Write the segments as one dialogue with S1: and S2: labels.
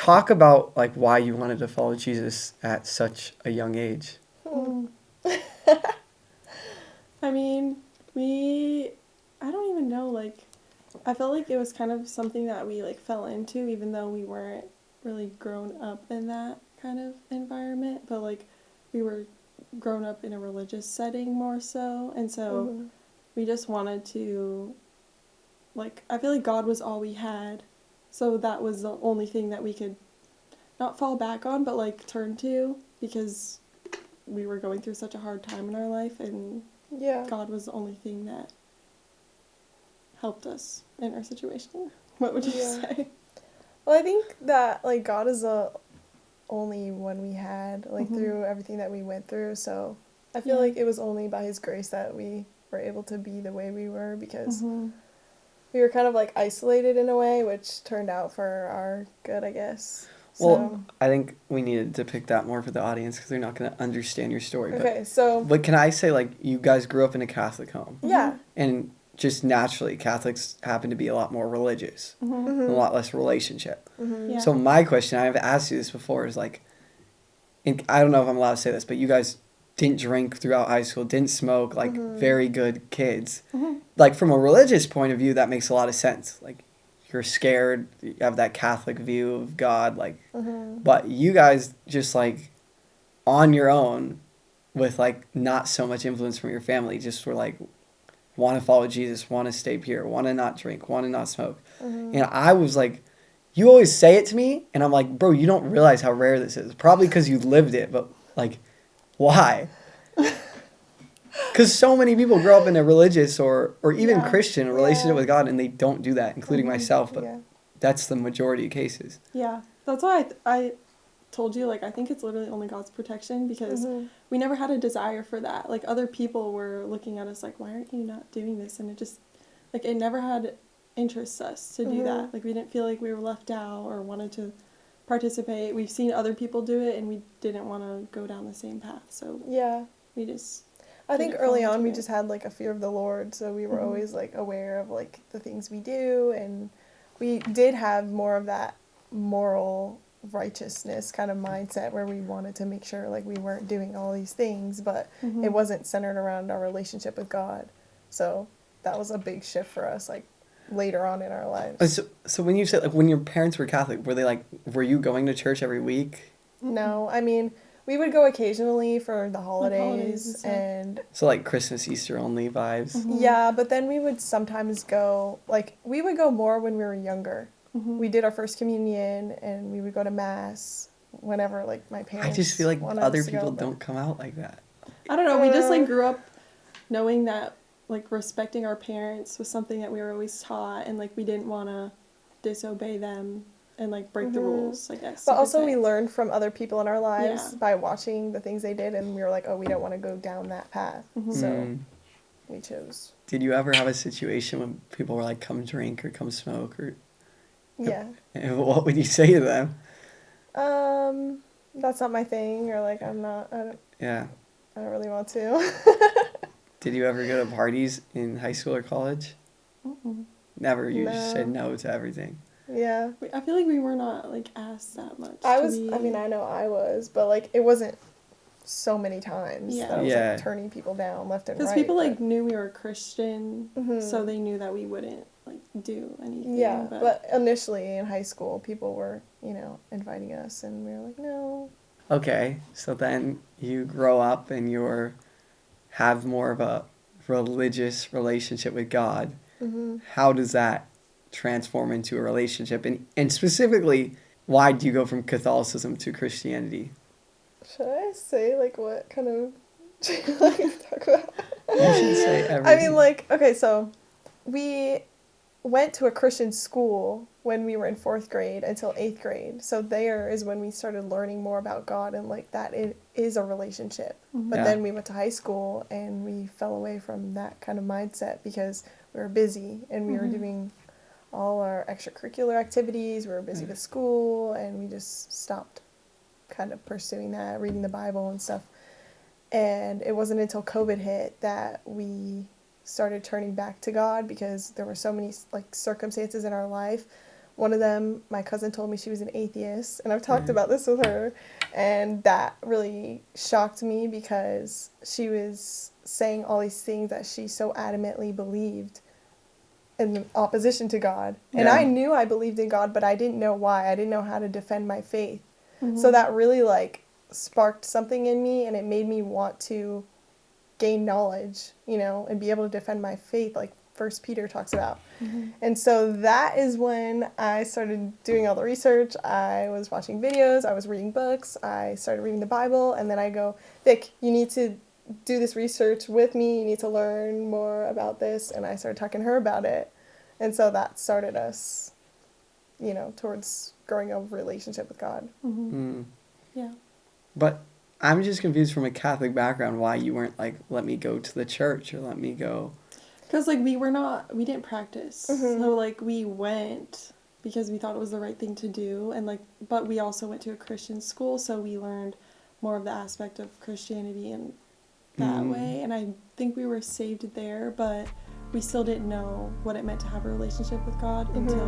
S1: talk about like why you wanted to follow Jesus at such a young age.
S2: I mean, I don't even know, like, I felt like it was kind of something that we, like, fell into, even though we weren't really grown up in that kind of environment, but, like, we were grown up in a religious setting more so, and so we just wanted to, like, I feel like God was all we had, so that was the only thing that we could not fall back on, but, like, turn to, because we were going through such a hard time in our life, and God was the only thing that helped us in our situation. What would you say?
S3: Well, I think that, like, God is the only one we had, like, through everything that we went through, so I feel like it was only by His grace that we were able to be the way we were, because we were kind of, like, isolated in a way, which turned out for our good, I guess.
S1: Well, I think we needed to pick that more for the audience because they're not going to understand your story.
S3: Okay,
S1: but can I say, like, you guys grew up in a Catholic home?
S3: Yeah.
S1: And just naturally, Catholics happen to be a lot more religious, and a lot less relationship.
S2: Yeah.
S1: So my question, I've asked you this before, is like, and I don't know if I'm allowed to say this, but you guys didn't drink throughout high school, didn't smoke, like, very good kids. Like, from a religious point of view, that makes a lot of sense. Like, you're scared, you have that Catholic view of God, like, but you guys just, like, on your own, with, like, not so much influence from your family, just were, like, want to follow Jesus, want to stay pure, want to not drink, want to not smoke. And I was, like, you always say it to me, and I'm like, bro, you don't realize how rare this is. Probably because you lived it, but, like, why? Because so many people grow up in a religious or even Christian relationship with God, and they don't do that, including myself, but that's the majority of cases.
S2: Yeah, that's why I told you, like, I think it's literally only God's protection, because we never had a desire for that. Like, other people were looking at us like, why aren't you not doing this? And it just, like, it never had interest us to do that. Like, we didn't feel like we were left out or wanted to participate. We've seen other people do it, and we didn't want to go down the same path, so we just...
S3: I think early on we just had, like, a fear of the Lord, so we were always, like, aware of, like, the things we do, and we did have more of that moral righteousness kind of mindset where we wanted to make sure, like, we weren't doing all these things, but it wasn't centered around our relationship with God. So that was a big shift for us, like, later on in our lives.
S1: So when you said, like, when your parents were Catholic, were they, like, were you going to church every week?
S3: No, I mean... We would go occasionally for the holidays and...
S1: So, like, Christmas, Easter only vibes?
S3: Yeah, but then we would sometimes go... Like, we would go more when we were younger. We did our first communion, and we would go to Mass whenever, like, my parents...
S1: I just feel like other people don't come out like that.
S2: I don't know, we just, like, grew up knowing that, like, respecting our parents was something that we were always taught, and, like, we didn't want to disobey them and, like, break the rules, I guess.
S3: But also we learned from other people in our lives by watching the things they did, and we were like, oh, we don't want to go down that path. So we chose.
S1: Did you ever have a situation when people were like, come drink or come smoke? Or
S3: Yeah.
S1: And what would you say to them?
S3: That's not my thing, or, like, I don't really want to.
S1: Did you ever go to parties in high school or college? Never. You just said no to everything.
S3: Yeah.
S2: I feel like we were not, like, asked that much.
S3: I mean, I know I was, but, like, it wasn't so many times that I was, like, turning people down left and right.
S2: Because people, like, knew we were Christian, so they knew that we wouldn't, like, do anything.
S3: Yeah, but initially in high school, people were, you know, inviting us, and we were like, no.
S1: Okay, so then you grow up and have more of a religious relationship with God. How does that transform into a relationship? And specifically, why do you go from Catholicism to Christianity?
S3: Should I say, like, what kind of like talk about?
S1: You should say everything.
S3: I mean, like, okay, so we went to a Christian school when we were in 4th grade until 8th grade. So there is when we started learning more about God, and, like, that it is a relationship. But then we went to high school and we fell away from that kind of mindset because we were busy and we were doing all our extracurricular activities. We were busy with school, and we just stopped kind of pursuing that, reading the Bible and stuff. And it wasn't until COVID hit that we started turning back to God, because there were so many, like, circumstances in our life One of them, my cousin told me she was an atheist, and I've talked about this with her, and that really shocked me because she was saying all these things that she so adamantly believed in opposition to God. And
S1: Yeah.
S3: I knew I believed in God, but I didn't know why. I didn't know how to defend my faith.
S2: Mhm.
S3: So that really like sparked something in me, and it made me want to gain knowledge, you know, and be able to defend my faith like First Peter talks about.
S2: Mhm.
S3: And so that is when I started doing all the research. I was watching videos, I was reading books, I started reading the Bible, and then I go, Vic, you need to do this research with me, you need to learn more about this, and I started talking to her about it. And so that started us, you know, towards growing a relationship with God.
S2: Mhm.
S1: Mm.
S2: Yeah.
S1: But I'm just confused from a Catholic background why you weren't like, let me go to the church or let me go.
S2: Because, like, we didn't practice.
S3: Mhm.
S2: So, like, we went because we thought it was the right thing to do. And, like, but we also went to a Christian school, so we learned more of the aspect of Christianity in that
S1: Mm.
S2: way. And I think we were saved there, but we still didn't know what it meant to have a relationship with God until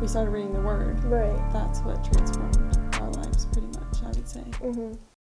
S2: we started reading the Word.
S3: Right.
S2: That's what transformed our lives, pretty much, I would say.
S3: Mm-hmm.